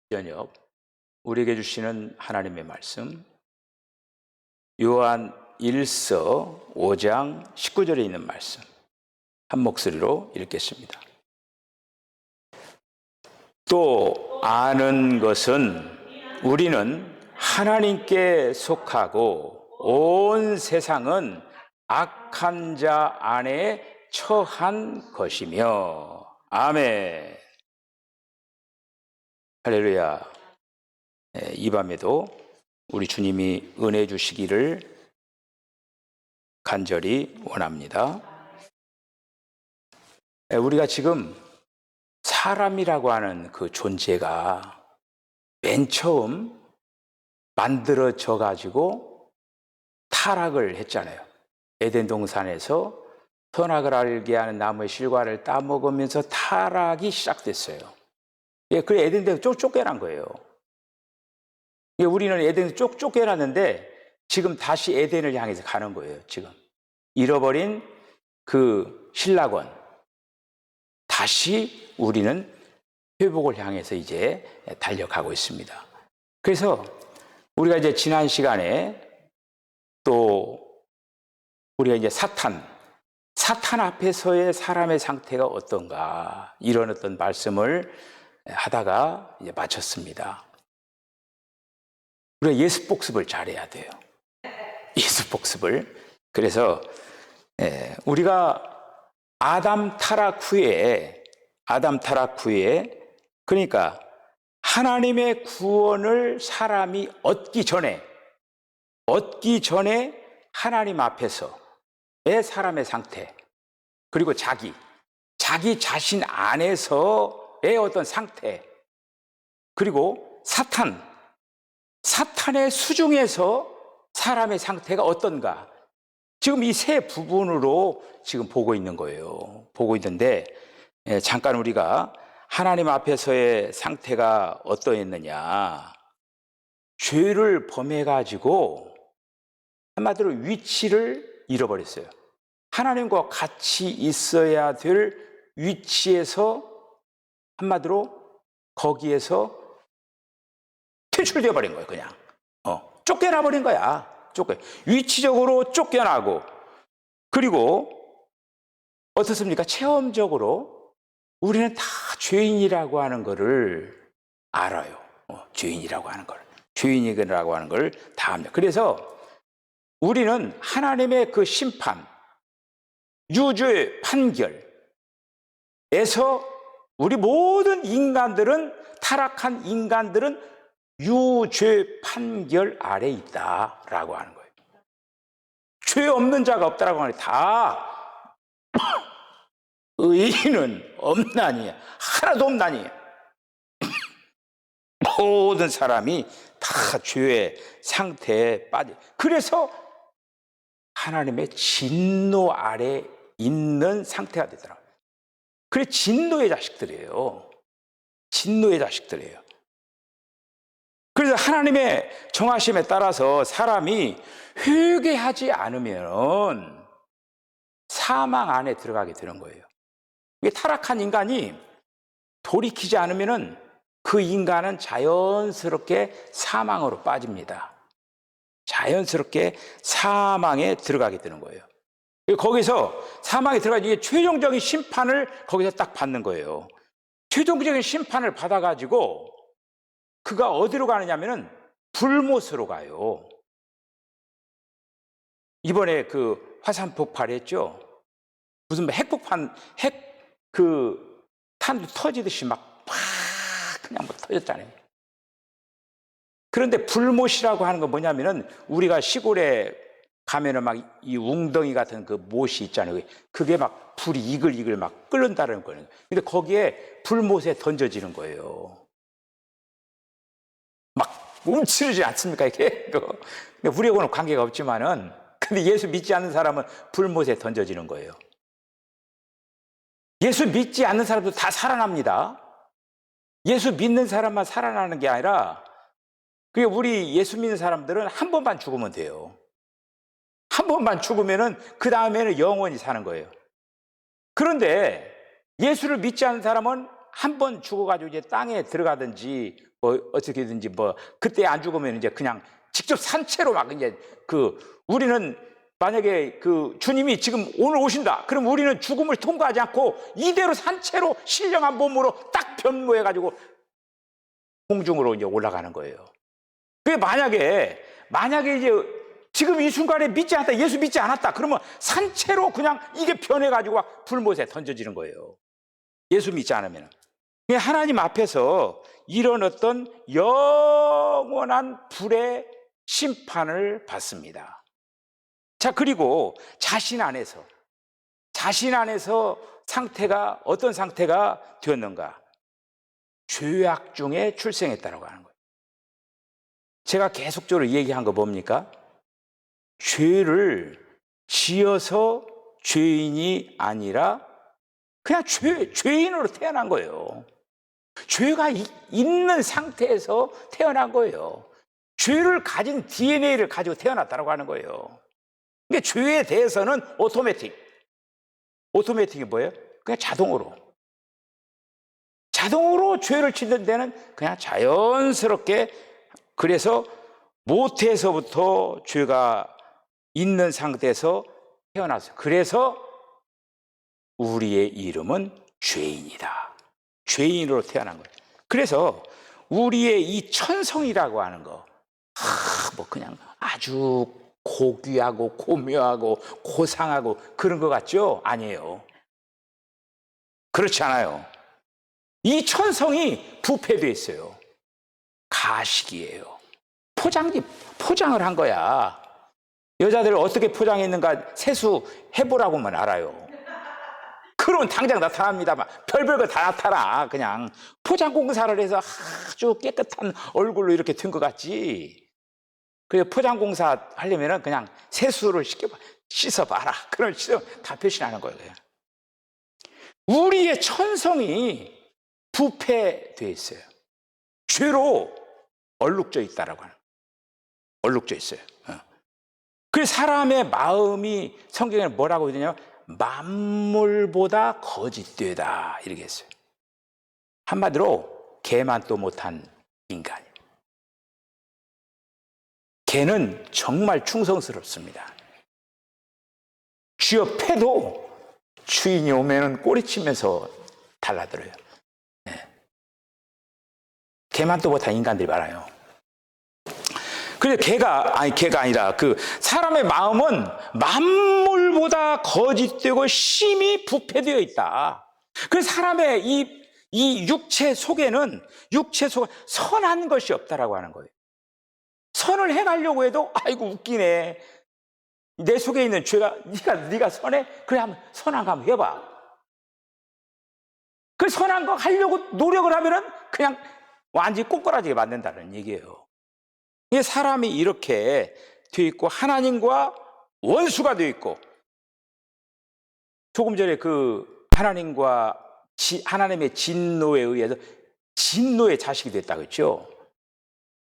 저녁 우리에게 주시는 하나님의 말씀, 요한 1서 5장 19절에 있는 말씀 한 목소리로 읽겠습니다. 또 아는 것은 우리는 하나님께 속하고 온 세상은 악한 자 안에 처한 것이며. 아멘. 할렐루야. 이 밤에도 우리 주님이 은혜 주시기를 간절히 원합니다. 우리가 지금 사람이라고 하는 그 존재가 맨 처음 만들어져 가지고 타락을 했잖아요. 에덴 동산에서 선악을 알게 하는 나무의 실과를 따먹으면서 타락이 시작됐어요. 그래 에덴에서 쫓겨난 거예요. 우리는 에덴에서 쫓겨났는데 지금 다시 에덴을 향해서 가는 거예요. 지금 잃어버린 그 신락원, 다시 우리는 회복을 향해서 이제 달려가고 있습니다. 그래서 우리가 이제 지난 시간에 또 우리가 이제 사탄 앞에서의 사람의 상태가 어떤가, 이런 어떤 말씀을 하다가 이제 마쳤습니다. 우리가 예습 복습을 잘해야 돼요. 예습 복습을. 그래서 우리가 아담 타락 후에 그러니까 하나님의 구원을 사람이 얻기 전에 하나님 앞에서의 사람의 상태, 그리고 자기 자신 안에서의 어떤 상태, 그리고 사탄의 수중에서 사람의 상태가 어떤가, 지금 이 세 부분으로 지금 보고 있는 거예요. 보고 있는데 잠깐 우리가 하나님 앞에서의 상태가 어떠했느냐, 죄를 범해가지고 한마디로 위치를 잃어버렸어요. 하나님과 같이 있어야 될 위치에서 한마디로 거기에서 퇴출되어 버린 거예요. 그냥 쫓겨나 버린 거야. 위치적으로 쫓겨나고, 그리고 어떻습니까? 체험적으로 우리는 다 죄인이라고 하는 것을 알아요. 죄인이라고 하는 걸 다 압니다. 그래서 우리는 하나님의 그 심판, 유죄 판결에서 우리 모든 타락한 인간들은 유죄 판결 아래 있다라고 하는 거예요. 죄 없는 자가 없다라고 하는 거예요. 다 의인은 없나니, 하나도 없나니. 모든 사람이 다 죄의 상태에 빠져. 그래서 하나님의 진노 아래 있는 상태가 되더라고요. 그래 진노의 자식들이에요. 그래서 하나님의 정하심에 따라서 사람이 회개하지 않으면 사망 안에 들어가게 되는 거예요. 타락한 인간이 돌이키지 않으면 그 인간은 자연스럽게 사망으로 빠집니다. 자연스럽게 사망에 들어가게 되는 거예요. 거기서 사망에 들어가서 최종적인 심판을 거기서 딱 받는 거예요. 최종적인 심판을 받아가지고 그가 어디로 가느냐면은 불못으로 가요. 이번에 그 화산 폭발했죠. 무슨 탄도 터지듯이 막 그냥 터졌잖아요. 그런데 불못이라고 하는 건 뭐냐면은 우리가 시골에 가면은 막 이 웅덩이 같은 그 못이 있잖아요. 그게 막 불이 이글이글 막 끓는다는 거예요. 근데 거기에 불못에 던져지는 거예요. 막 움츠르지 않습니까? 이게 우리하고는 관계가 없지만은, 근데 예수 믿지 않는 사람은 불못에 던져지는 거예요. 예수 믿지 않는 사람도 다 살아납니다. 예수 믿는 사람만 살아나는 게 아니라, 우리 예수 믿는 사람들은 한 번만 죽으면 돼요. 한 번만 죽으면은 그 다음에는 영원히 사는 거예요. 그런데 예수를 믿지 않는 사람은 한 번 죽어가지고 이제 땅에 들어가든지 뭐 어떻게든지 뭐 그때 안 죽으면 이제 그냥 직접 산채로 막 이제 우리는 만약에 주님이 지금 오늘 오신다. 그럼 우리는 죽음을 통과하지 않고 이대로 산채로 신령한 몸으로 딱 변모해 가지고 공중으로 이제 올라가는 거예요. 그게 만약에 이제 지금 이 순간에 믿지 않았다, 예수 믿지 않았다, 그러면 산채로 그냥 이게 변해 가지고 불못에 던져지는 거예요. 예수 믿지 않으면. 하나님 앞에서 이런 어떤 영원한 불의 심판을 받습니다. 자, 그리고 자신 안에서 상태가 어떤 상태가 되었는가? 죄악 중에 출생했다라고 하는 거예요. 제가 계속적으로 얘기한 거 뭡니까? 죄를 지어서 죄인이 아니라 그냥 죄인으로 태어난 거예요. 죄가 있는 상태에서 태어난 거예요. 죄를 가진 DNA를 가지고 태어났다고 하는 거예요. 그러니까 죄에 대해서는 오토매틱이 뭐예요? 그냥 자동으로 죄를 짓는 데는 그냥 자연스럽게, 그래서 모태에서부터 죄가 있는 상태에서 태어났어요. 그래서 우리의 이름은 죄인이다. 죄인으로 태어난 거예요. 그래서 우리의 이 천성이라고 하는 거, 뭐 그냥 아주 고귀하고 고묘하고 고상하고 그런 것 같죠? 아니에요. 그렇지 않아요. 이 천성이 부패되어 있어요. 가식이에요. 포장을 한 거야. 여자들 어떻게 포장했는가 세수해보라고만 알아요. 그러면 당장 나타납니다만 별별 거 다 나타나. 그냥 포장 공사를 해서 아주 깨끗한 얼굴로 이렇게 된 것 같지. 그래서 포장 공사 하려면은 그냥 세수를 씻어봐라. 그런 다 표시하는 거예요. 우리의 천성이 부패되어 있어요. 죄로 얼룩져 있다라고 하는 거예요. 얼룩져 있어요. 그래서 사람의 마음이 성경에 뭐라고 되냐면 만물보다 거짓되다 이렇게 했어요. 한마디로 개만도 못한 인간이에요. 개는 정말 충성스럽습니다. 쥐어 패도 주인이 오면은 꼬리치면서 달라들어요. 네. 개만도 못한 인간들이 많아요. 그래서 개가 아니라 사람의 마음은 만물보다 거짓되고 심히 부패되어 있다. 그래서 사람의 이 육체 속에는 선한 것이 없다라고 하는 거예요. 선을 해가려고 해도 아이고 웃기네. 내 속에 있는 죄가 네가 선해? 그래 한번 선한 거 한번 해봐. 그 선한 거 하려고 노력을 하면은 그냥 완전히 꼬꾸라지게 만든다는 얘기예요. 이게 사람이 이렇게 되어 있고 하나님과 원수가 되어 있고, 조금 전에 하나님의 진노에 의해서 진노의 자식이 됐다고 했죠.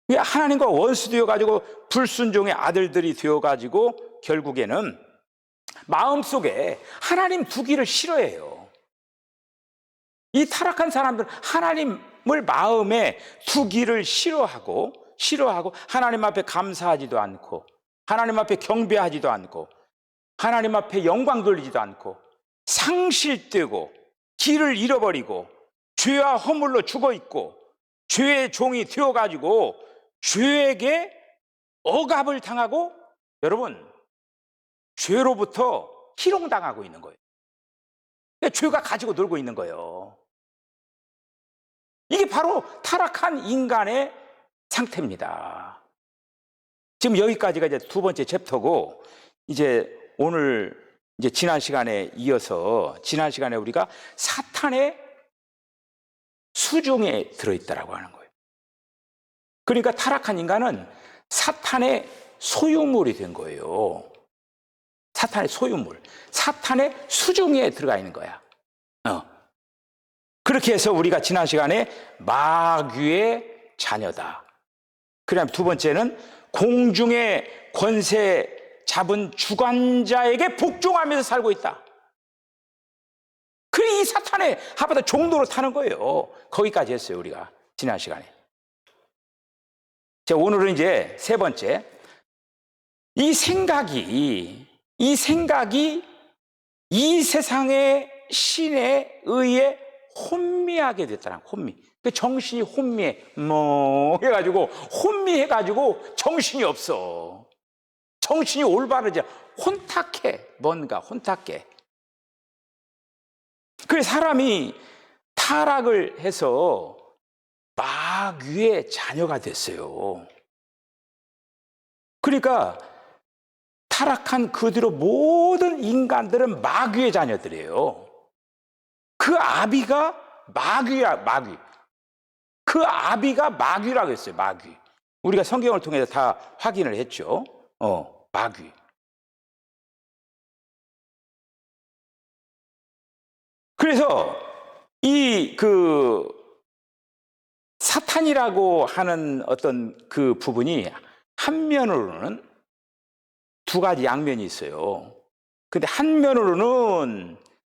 하나님과 원수 되어가지고 불순종의 아들들이 되어가지고 결국에는 마음속에 하나님 두기를 싫어해요. 이 타락한 사람들은 하나님을 마음에 두기를 싫어하고 하나님 앞에 감사하지도 않고 하나님 앞에 경배하지도 않고 하나님 앞에 영광 돌리지도 않고 상실되고 길을 잃어버리고 죄와 허물로 죽어있고 죄의 종이 되어가지고 죄에게 억압을 당하고, 여러분 죄로부터 희롱당하고 있는 거예요. 죄가 가지고 놀고 있는 거예요. 이게 바로 타락한 인간의 상태입니다. 지금 여기까지가 이제 두 번째 챕터고, 이제 오늘 이제 지난 시간에 우리가 사탄의 수중에 들어있다라고 하는 거예요. 그러니까 타락한 인간은 사탄의 소유물이 된 거예요. 사탄의 소유물, 사탄의 수중에 들어가 있는 거야. 그렇게 해서 우리가 지난 시간에 마귀의 자녀다. 그다음 두 번째는 공중의 권세 잡은 주관자에게 복종하면서 살고 있다. 이 사탄의 하바다 종로로 타는 거예요. 거기까지 했어요, 우리가 지난 시간에. 자, 오늘은 이제 세 번째. 이 생각이 이 세상의 신에 의해 혼미하게 됐다는 혼미. 그 정신이 혼미해가지고 정신이 없어. 정신이 올바르지 혼탁해. 뭔가 혼탁해. 그래서 사람이 타락을 해서 마귀의 자녀가 됐어요. 그러니까 타락한 그 뒤로 모든 인간들은 마귀의 자녀들이에요. 그 아비가 마귀야, 마귀. 그 아비가 마귀라고 했어요, 마귀. 우리가 성경을 통해서 다 확인을 했죠. 마귀. 그래서 사탄이라고 하는 어떤 그 부분이 한면으로는 두 가지 양면이 있어요. 근데 한면으로는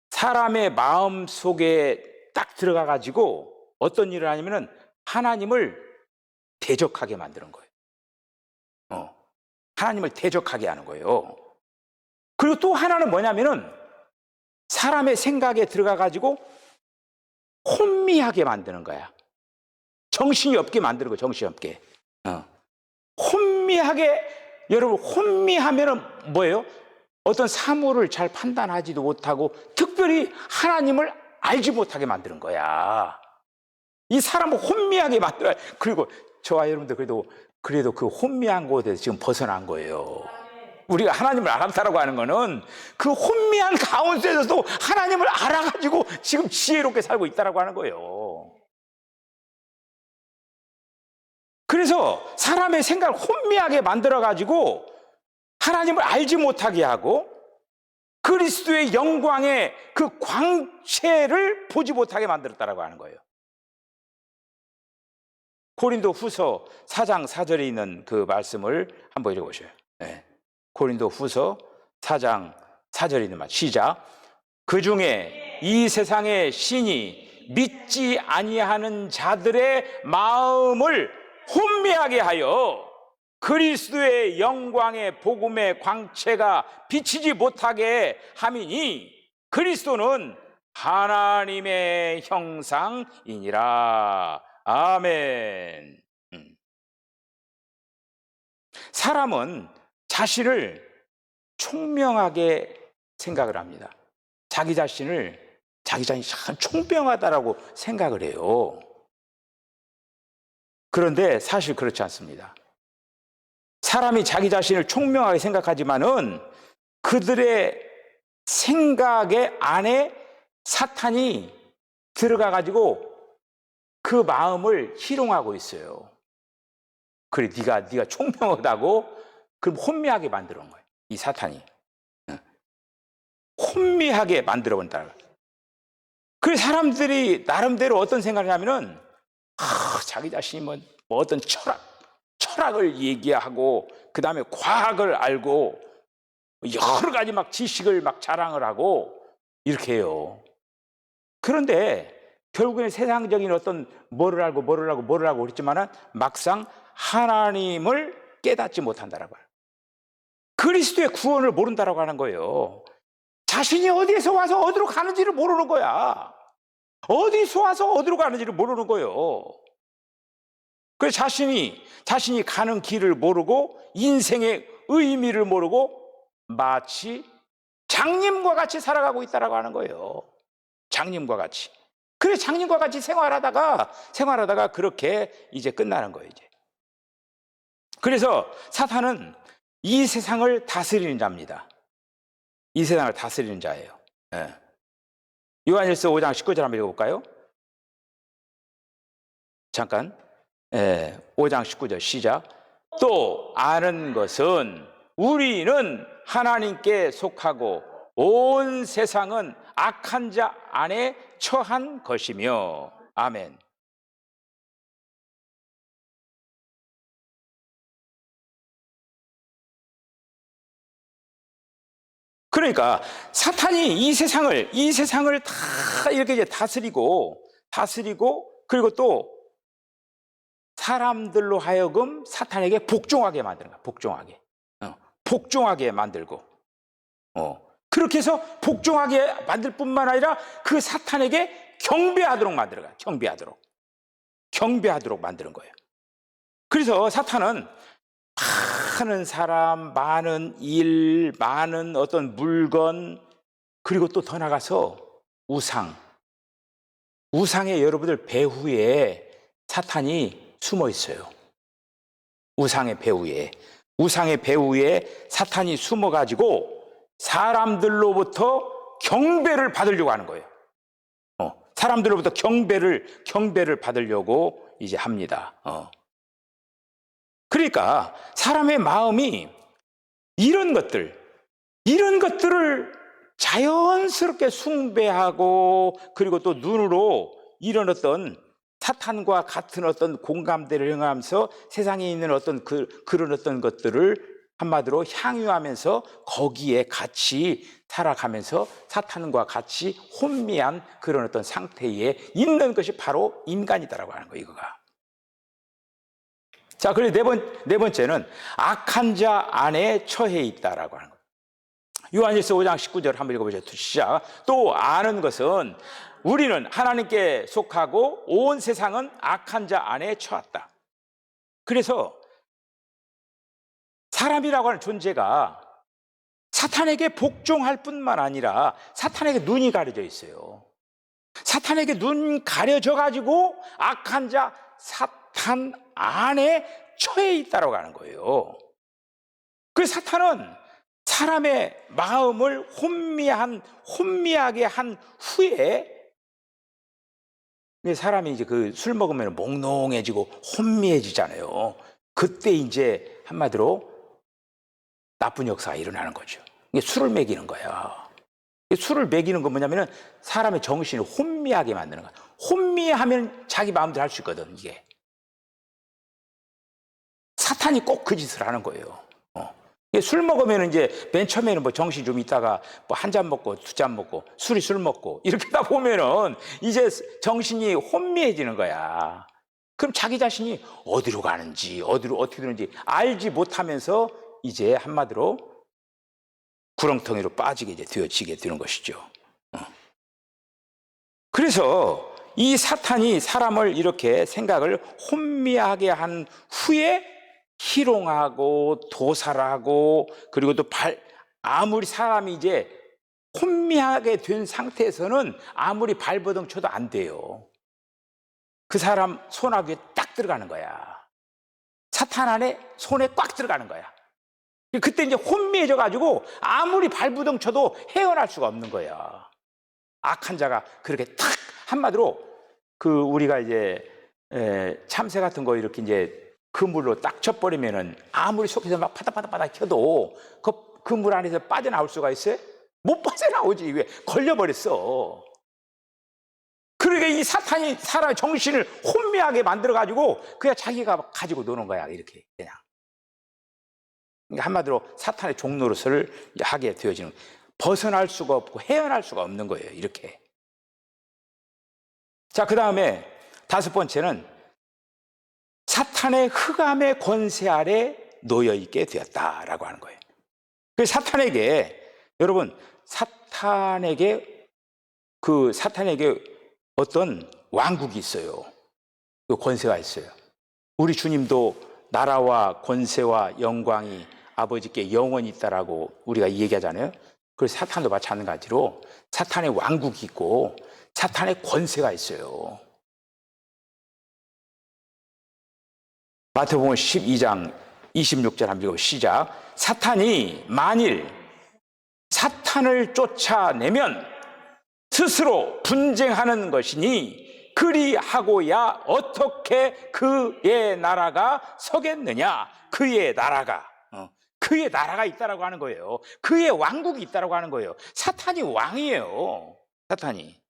사람의 마음 속에 딱 들어가 가지고 어떤 일을 하냐면은 하나님을 대적하게 만드는 거예요. 하나님을 대적하게 하는 거예요. 그리고 또 하나는 뭐냐면은 사람의 생각에 들어가 가지고 혼미하게 만드는 거야. 정신이 없게 만드는 거예요. 정신이 없게. 혼미하게, 여러분, 혼미하면은 뭐예요? 어떤 사물을 잘 판단하지도 못하고 특별히 하나님을 알지 못하게 만드는 거야. 이 사람을 혼미하게 만들어요. 그리고 저와 여러분들 그래도 그 혼미한 곳에서 지금 벗어난 거예요. 우리가 하나님을 알았다라고 하는 거는 그 혼미한 가운데서도 하나님을 알아가지고 지금 지혜롭게 살고 있다라고 하는 거예요. 그래서 사람의 생각을 혼미하게 만들어가지고 하나님을 알지 못하게 하고 그리스도의 영광의 그 광채를 보지 못하게 만들었다라고 하는 거예요. 고린도 후서 4장 4절에 있는 그 말씀을 한번 읽어보셔요. 네. 고린도 후서 4장 4절에 있는 말, 시작. 그 중에 이 세상의 신이 믿지 아니하는 자들의 마음을 혼미하게 하여 그리스도의 영광의 복음의 광채가 비치지 못하게 함이니 그리스도는 하나님의 형상이니라. 아멘. 사람은 자신을 총명하게 생각을 합니다. 자기 자신이 참 총명하다라고 생각을 해요. 그런데 사실 그렇지 않습니다. 사람이 자기 자신을 총명하게 생각하지만은 그들의 생각의 안에 사탄이 들어가 가지고 그 마음을 희롱하고 있어요. 그래, 네가 총명하다고 그럼 혼미하게 만들어 온 거예요. 이 사탄이 혼미하게 만들어 본다. 그래서 사람들이 나름대로 어떤 생각을 하냐면은 자기 자신이 뭐 어떤 철학을 얘기하고 그 다음에 과학을 알고 여러 가지 막 지식을 막 자랑을 하고 이렇게 해요. 그런데 결국에는 세상적인 어떤 뭐를 알고 그랬지만은 막상 하나님을 깨닫지 못한다라고 해요. 그리스도의 구원을 모른다라고 하는 거예요. 자신이 어디에서 와서 어디로 가는지를 모르는 거야. 어디서 와서 어디로 가는지를 모르는 거예요. 그래서 자신이 가는 길을 모르고 인생의 의미를 모르고 마치 장님과 같이 살아가고 있다라고 하는 거예요. 장님과 같이. 그래, 장님과 같이 생활하다가 그렇게 이제 끝나는 거예요, 이제. 그래서 사탄은 이 세상을 다스리는 자입니다. 이 세상을 다스리는 자예요. 네. 요한일서 5장 19절 한번 읽어볼까요? 잠깐. 5장 19절 시작. 또 아는 것은 우리는 하나님께 속하고 온 세상은 악한 자 안에 처한 것이며. 아멘. 그러니까 사탄이 이 세상을 다 이렇게 이제 다스리고 그리고 또 사람들로 하여금 사탄에게 복종하게 만드는 거야. 복종하게 만들고, 그렇게 해서 복종하게 만들 뿐만 아니라 그 사탄에게 경배하도록 만드는 거야. 경배하도록 만드는 거예요. 그래서 사탄은 많은 사람, 많은 일, 많은 어떤 물건, 그리고 또 더 나가서 우상에 여러분들 배후에 사탄이 숨어 있어요. 우상의 배후에 사탄이 숨어가지고 사람들로부터 경배를 받으려고 하는 거예요. 사람들로부터 경배를 받으려고 이제 합니다. 그러니까 사람의 마음이 이런 것들을 자연스럽게 숭배하고, 그리고 또 눈으로 이런 어떤 사탄과 같은 어떤 공감대를 행하면서 세상에 있는 어떤 그런 어떤 것들을 한마디로 향유하면서 거기에 같이 살아가면서 사탄과 같이 혼미한 그런 어떤 상태에 있는 것이 바로 인간이다라고 하는 거예요, 이거가. 자, 그리고 네 번째는 악한 자 안에 처해 있다라고 하는 거예요. 요한일서 5장 19절 한번 읽어보죠. 시작. 또 아는 것은 우리는 하나님께 속하고 온 세상은 악한 자 안에 처했다. 그래서 사람이라고 하는 존재가 사탄에게 복종할 뿐만 아니라 사탄에게 눈이 가려져 있어요. 사탄에게 눈 가려져 가지고 악한 자 사탄 안에 처해 있다고 하는 거예요. 그 사탄은 사람의 마음을 혼미하게 한 후에, 사람이 이제 그 술 먹으면 몽롱해지고 혼미해지잖아요. 그때 이제 한마디로 나쁜 역사가 일어나는 거죠. 이게 술을 먹이는 거야. 술을 먹이는 건 뭐냐면은 사람의 정신을 혼미하게 만드는 거야. 혼미하면 자기 마음대로 할 수 있거든, 이게. 사탄이 꼭 그 짓을 하는 거예요. 술 먹으면 이제 맨 처음에는 뭐 정신 좀 있다가 뭐 한 잔 먹고 두 잔 먹고 술 먹고 이렇게 다 보면은 이제 정신이 혼미해지는 거야. 그럼 자기 자신이 어디로 가는지, 어디로 어떻게 되는지 알지 못하면서 이제 한마디로 구렁텅이로 빠지게 이제 되어지게 되는 것이죠. 그래서 이 사탄이 사람을 이렇게 생각을 혼미하게 한 후에 희롱하고 도살하고, 그리고 또 아무리 사람이 이제 혼미하게 된 상태에서는 아무리 발버둥 쳐도 안 돼요. 그 사람 손아귀에 딱 들어가는 거야. 사탄 안에 손에 꽉 들어가는 거야. 그때 이제 혼미해져 가지고 아무리 발버둥 쳐도 헤어날 수가 없는 거야. 악한 자가 그렇게 탁 한마디로 우리가 이제 참새 같은 거 이렇게 이제 그물로 딱 쳐버리면은 아무리 속에서 막 파닥파닥 켜도 그 물 안에서 빠져나올 수가 있어요? 못 빠져나오지. 왜? 걸려버렸어. 그러니까 이 사탄이 사람의 정신을 혼미하게 만들어가지고 그냥 자기가 가지고 노는 거야, 이렇게 그냥. 그러니까 한마디로 사탄의 종노릇을 하게 되어지는, 벗어날 수가 없고 헤어날 수가 없는 거예요, 이렇게. 자, 그 다음에 다섯 번째는 사탄의 흑암의 권세 아래 놓여 있게 되었다라고 하는 거예요. 그 여러분, 사탄에게 어떤 왕국이 있어요. 그 권세가 있어요. 우리 주님도 나라와 권세와 영광이 아버지께 영원히 있다라고 우리가 얘기하잖아요. 그래서 사탄도 마찬가지로 사탄의 왕국이 있고 사탄의 권세가 있어요. 마태복음 12장 26절 한번 읽어 시작. 사탄이 만일 사탄을 쫓아내면 스스로 분쟁하는 것이니 그리하고야 어떻게 그의 나라가 서겠느냐. 그의 나라가 있다라고 하는 거예요. 그의 왕국이 있다라고 하는 거예요. 사탄이 왕이에요. 사탄이.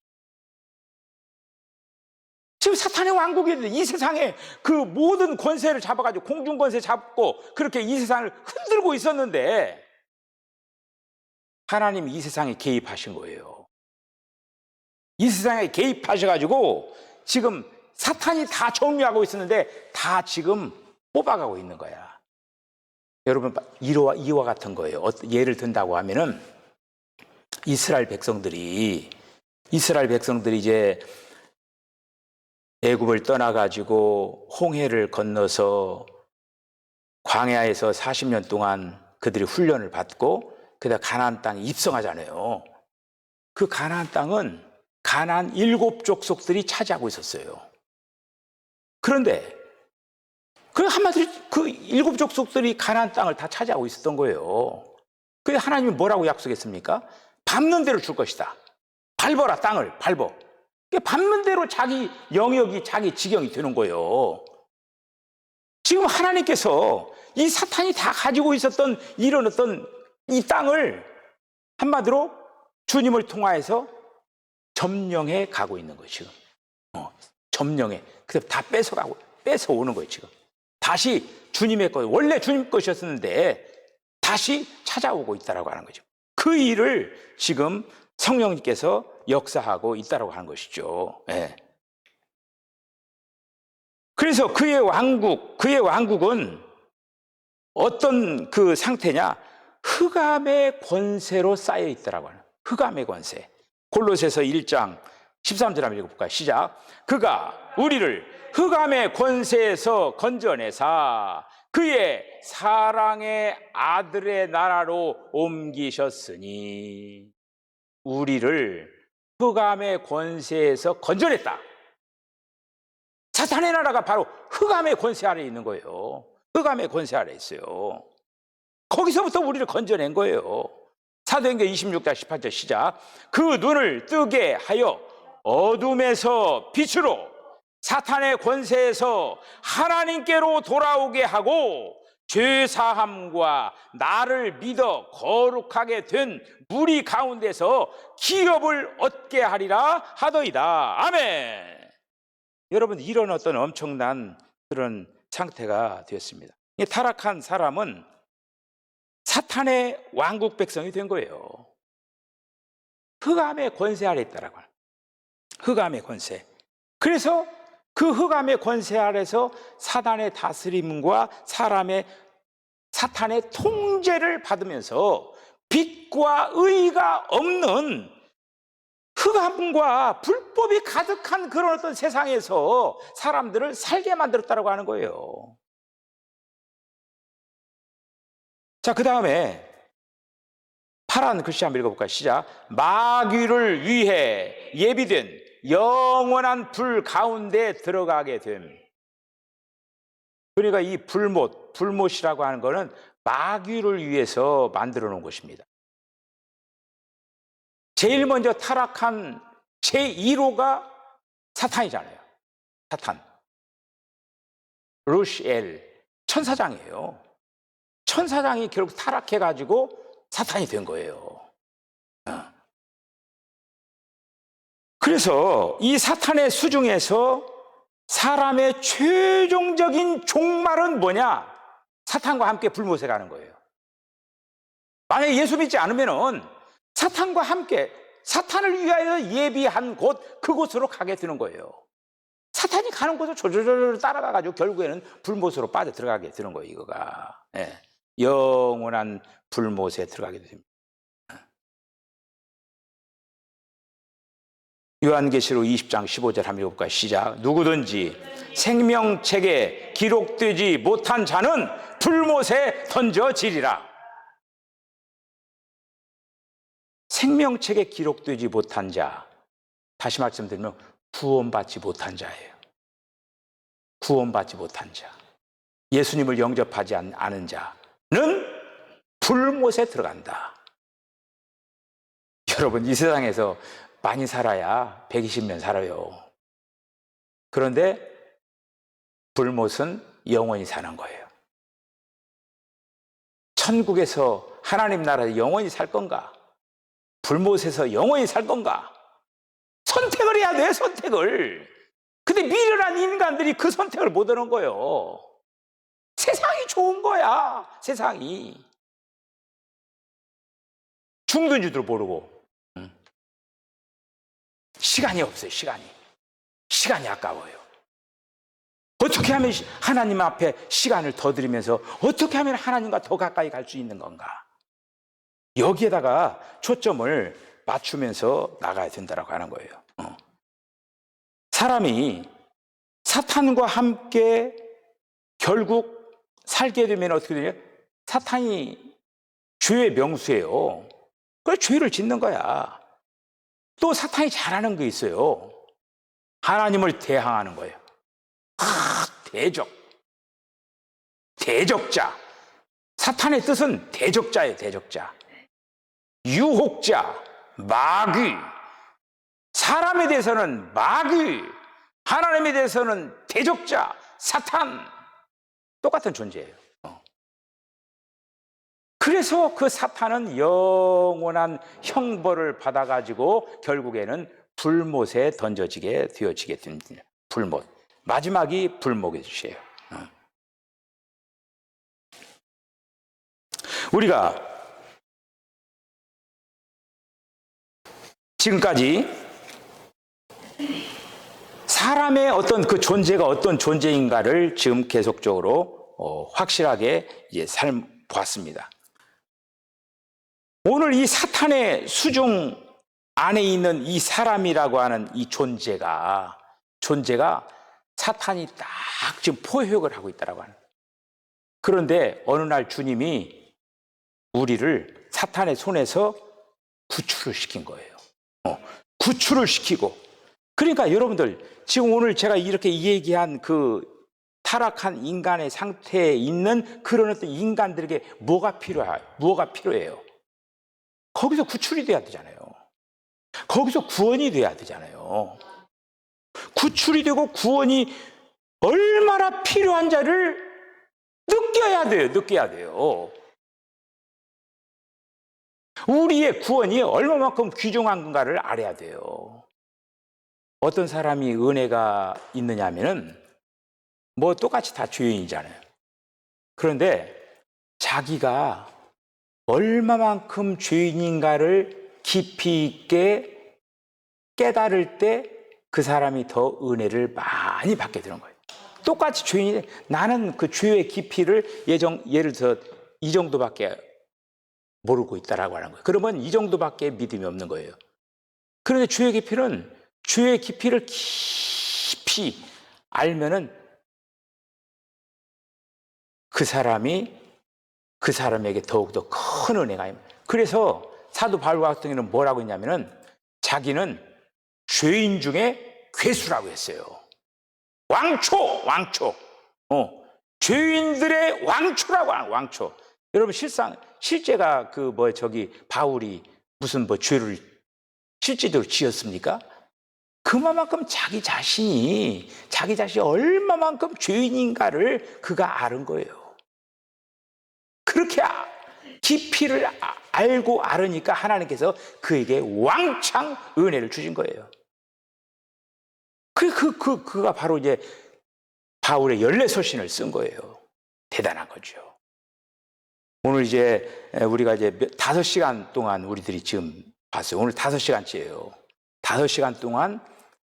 지금 사탄의 왕국이 있는데 이 세상에 그 모든 권세를 잡아가지고 공중 권세 잡고 그렇게 이 세상을 흔들고 있었는데 하나님이 이 세상에 개입하신 거예요. 이 세상에 개입하셔가지고 지금 사탄이 다 정리하고 있었는데 다 지금 뽑아가고 있는 거야. 여러분, 이와 같은 거예요. 예를 든다고 하면은 이스라엘 백성들이 이제 애굽을 떠나가지고 홍해를 건너서 광야에서 40년 동안 그들이 훈련을 받고 그다음 가나안 땅에 입성하잖아요. 그 가나안 땅은 가나안 7족속들이 차지하고 있었어요. 그런데 그 한마디로 그 7족속들이 가나안 땅을 다 차지하고 있었던 거예요. 그래서 하나님이 뭐라고 약속했습니까? 밟는 대로 줄 것이다. 밟아라, 땅을 밟어. 밟는 대로 자기 영역이, 자기 지경이 되는 거예요. 지금 하나님께서 이 사탄이 다 가지고 있었던 이런 어떤 이 땅을 한마디로 주님을 통하여서 점령해 가고 있는 거예요, 지금. 점령해. 그래서 다 뺏어오는 거예요, 지금. 다시 주님의 것, 원래 주님 것이었는데 다시 찾아오고 있다라고 하는 거죠. 그 일을 지금 성령님께서 역사하고 있다라고 하는 것이죠. 예. 그래서 그의 왕국은 어떤 그 상태냐? 흑암의 권세로 쌓여 있더라고 하는. 흑암의 권세. 골로새서 1장 13절 한번 읽어볼까요? 시작. 그가 우리를 흑암의 권세에서 건져내사 그의 사랑의 아들의 나라로 옮기셨으니, 우리를 흑암의 권세에서 건져냈다. 사탄의 나라가 바로 흑암의 권세 아래 있는 거예요. 흑암의 권세 아래 있어요. 거기서부터 우리를 건져낸 거예요. 사도행전 26장 18절 시작. 그 눈을 뜨게 하여 어둠에서 빛으로 사탄의 권세에서 하나님께로 돌아오게 하고 죄사함과 나를 믿어 거룩하게 된 무리 가운데서 기업을 얻게 하리라 하더이다. 아멘. 여러분, 이런 어떤 엄청난 그런 상태가 되었습니다. 이 타락한 사람은 사탄의 왕국 백성이 된 거예요. 흑암의 권세 아래 있다라고 하는. 흑암의 권세. 그래서 그 흑암의 권세 아래서 사단의 다스림과 사탄의 통제를 받으면서 빛과 의가 없는 흑암과 불법이 가득한 그런 어떤 세상에서 사람들을 살게 만들었다고 하는 거예요. 자, 그 다음에 파란 글씨 한번 읽어볼까요? 시작. 마귀를 위해 예비된 영원한 불 가운데 들어가게 됨. 그러니까 이 불못이라고 하는 것은 마귀를 위해서 만들어 놓은 것입니다. 제일 먼저 타락한 제1호가 사탄이잖아요. 사탄. 루시엘, 천사장이에요. 천사장이 결국 타락해가지고 사탄이 된 거예요. 그래서 이 사탄의 수중에서 사람의 최종적인 종말은 뭐냐? 사탄과 함께 불못에 가는 거예요. 만약에 예수 믿지 않으면은 사탄과 함께 사탄을 위하여 예비한 곳, 그곳으로 가게 되는 거예요. 사탄이 가는 곳을 조조조조 따라가가지고 결국에는 불못으로 빠져 들어가게 되는 거예요, 이거가. 예. 영원한 불못에 들어가게 됩니다. 요한계시록 20장 15절 한번 읽어볼까요? 시작. 누구든지 생명책에 기록되지 못한 자는 불못에 던져지리라. 생명책에 기록되지 못한 자, 다시 말씀드리면 구원받지 못한 자예요. 구원받지 못한 자, 예수님을 영접하지 않은 자는 불못에 들어간다. 여러분, 이 세상에서 많이 살아야 120년 살아요. 그런데 불못은 영원히 사는 거예요. 천국에서 하나님 나라에 영원히 살 건가? 불못에서 영원히 살 건가? 선택을 해야 돼, 선택을. 근데 미련한 인간들이 그 선택을 못 하는 거예요. 세상이 좋은 거야, 세상이. 죽는 줄도 모르고. 시간이 없어요, 시간이 아까워요. 어떻게 하면 하나님 앞에 시간을 더 들이면서 어떻게 하면 하나님과 더 가까이 갈 수 있는 건가? 여기에다가 초점을 맞추면서 나가야 된다고 하는 거예요. 사람이 사탄과 함께 결국 살게 되면 어떻게 되냐? 사탄이 죄의 명수예요. 그래서 죄를 짓는 거야. 또 사탄이 잘하는 게 있어요. 하나님을 대항하는 거예요. 대적자. 사탄의 뜻은 대적자예요, 대적자. 유혹자, 마귀. 사람에 대해서는 마귀, 하나님에 대해서는 대적자, 사탄. 똑같은 존재예요. 그래서 그 사탄은 영원한 형벌을 받아가지고 결국에는 불못에 던져지게 되어지게 됩니다. 불못. 마지막이 불못이에요. 우리가 지금까지 사람의 어떤 그 존재가 어떤 존재인가를 지금 계속적으로 확실하게 이제 보았습니다. 오늘 이 사탄의 수중 안에 있는 이 사람이라고 하는 이 존재가 사탄이 딱 지금 포획을 하고 있다라고 하는. 그런데 어느 날 주님이 우리를 사탄의 손에서 구출을 시킨 거예요. 구출을 시키고. 그러니까 여러분들 지금 오늘 제가 이렇게 얘기한 그 타락한 인간의 상태에 있는 그런 어떤 인간들에게 뭐가 필요해요? 거기서 구출이 돼야 되잖아요. 거기서 구원이 돼야 되잖아요. 구출이 되고 구원이 얼마나 필요한 자를 느껴야 돼요. 우리의 구원이 얼마만큼 귀중한 건가를 알아야 돼요. 어떤 사람이 은혜가 있느냐 하면은 뭐 똑같이 다 죄인이잖아요. 그런데 자기가 얼마만큼 죄인인가를 깊이 있게 깨달을 때 그 사람이 더 은혜를 많이 받게 되는 거예요. 똑같이 죄인인데 나는 그 죄의 깊이를 예를 들어 이 정도밖에 모르고 있다라고 하는 거예요. 그러면 이 정도밖에 믿음이 없는 거예요. 그런데 죄의 깊이를 깊이 알면은 그 사람에게 더욱더 큰 은혜가 있는 거예요. 그래서 사도 바울 같은 경우는 뭐라고 했냐면은 자기는 죄인 중에 괴수라고 했어요. 왕초. 죄인들의 왕초라고 하는 왕초. 여러분 실제가 바울이 무슨 죄를 실제적으로 지었습니까? 그만큼 자기 자신이 얼마만큼 죄인인가를 그가 아는 거예요. 그렇게 깊이를 알고 알으니까 하나님께서 그에게 왕창 은혜를 주신 거예요. 그가 바로 이제 바울의 14서신을 쓴 거예요. 대단한 거죠. 오늘 이제 우리가 이제 5시간 동안 우리들이 지금 봤어요. 오늘 5시간째예요. 5시간 동안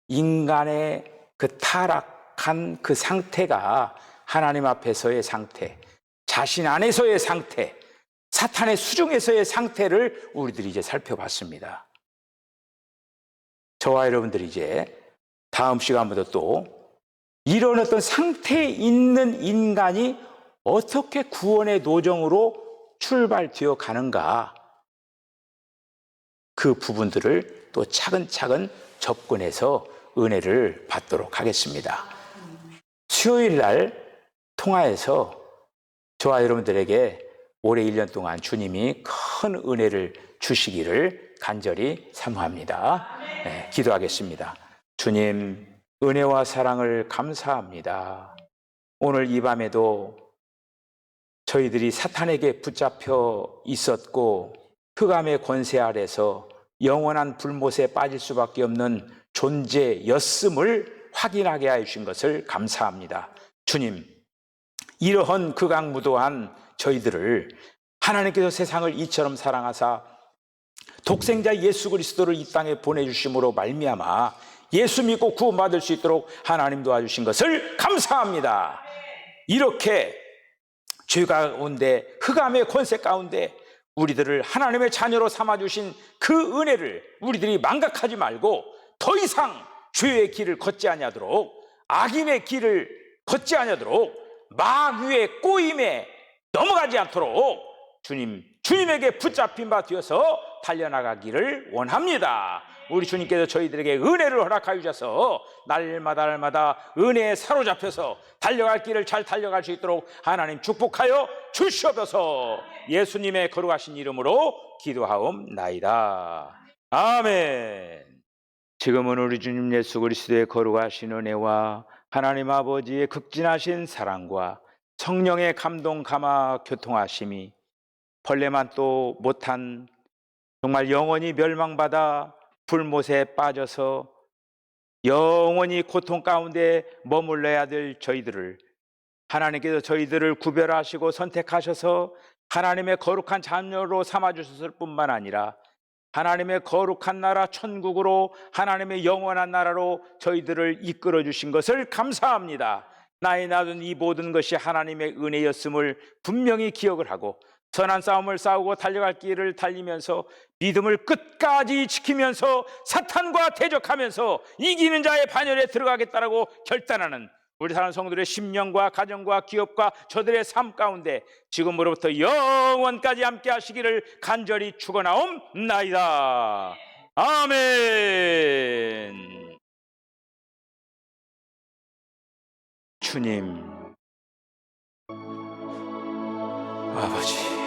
인간의 그 타락한 그 상태가 하나님 앞에서의 상태, 자신 안에서의 상태, 사탄의 수중에서의 상태를 우리들이 이제 살펴봤습니다. 저와 여러분들이 이제 다음 시간부터 또 이런 어떤 상태에 있는 인간이 어떻게 구원의 노정으로 출발되어 가는가, 그 부분들을 또 차근차근 접근해서 은혜를 받도록 하겠습니다. 수요일 날 통화에서 저와 여러분들에게 올해 1년 동안 주님이 큰 은혜를 주시기를 간절히 사모합니다. 네, 기도하겠습니다. 주님, 은혜와 사랑을 감사합니다. 오늘 이 밤에도 저희들이 사탄에게 붙잡혀 있었고 흑암의 권세 아래서 영원한 불못에 빠질 수밖에 없는 존재였음을 확인하게 하신 것을 감사합니다. 주님, 이러한 극악무도한 저희들을 하나님께서 세상을 이처럼 사랑하사 독생자 예수 그리스도를 이 땅에 보내주심으로 말미암아 예수 믿고 구원받을 수 있도록 하나님 도와주신 것을 감사합니다. 이렇게 죄 가운데, 흑암의 권세 가운데 우리들을 하나님의 자녀로 삼아주신 그 은혜를 우리들이 망각하지 말고 더 이상 죄의 길을 걷지 아니하도록, 악인의 길을 걷지 아니하도록, 마귀의 꼬임에 넘어가지 않도록 주님에게 붙잡힌 바 되어서 달려나가기를 원합니다. 우리 주님께서 저희들에게 은혜를 허락하여 주셔서 날마다 은혜에 사로잡혀서 달려갈 길을 잘 달려갈 수 있도록 하나님 축복하여 주시옵소서. 예수님의 거룩하신 이름으로 기도하옵나이다. 아멘. 지금은 우리 주님 예수 그리스도의 거룩하신 은혜와 하나님 아버지의 극진하신 사랑과 성령의 감동 감화 교통하심이 벌레만 또 못한 정말 영원히 멸망받아 불못에 빠져서 영원히 고통 가운데 머물러야 될 저희들을 하나님께서 저희들을 구별하시고 선택하셔서 하나님의 거룩한 자녀로 삼아주셨을 뿐만 아니라 하나님의 거룩한 나라 천국으로, 하나님의 영원한 나라로 저희들을 이끌어 주신 것을 감사합니다. 나의 놔둔 이 모든 것이 하나님의 은혜였음을 분명히 기억을 하고 선한 싸움을 싸우고 달려갈 길을 달리면서 믿음을 끝까지 지키면서 사탄과 대적하면서 이기는 자의 반열에 들어가겠다라고 결단하는 우리 사랑하는 성도들의 심령과 가정과 기업과 저들의 삶 가운데 지금으로부터 영원까지 함께 하시기를 간절히 축원하옵나이다. 아멘. 주님, 아버지,